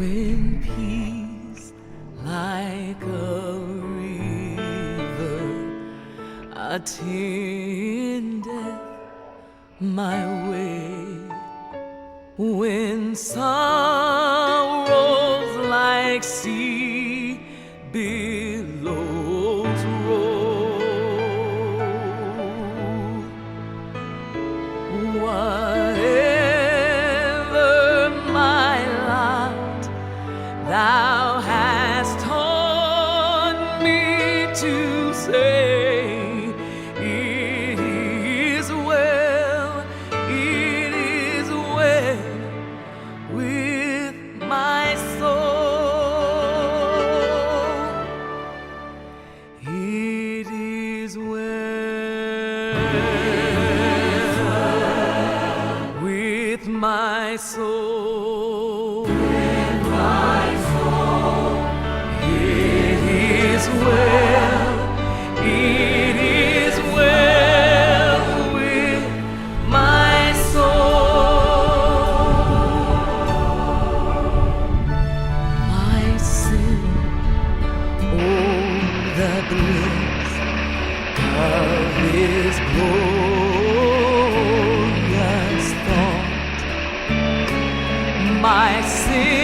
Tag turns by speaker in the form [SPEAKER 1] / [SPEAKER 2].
[SPEAKER 1] when peace like a river attendeth my way, when sorrows like sea billows roll, whatever my lot, thou hast taught me to say, it is well, it is well with my soul. It is well with my soul. It is well, it is well with my soul. My sin, oh, the bliss of His glorious thought. My sin,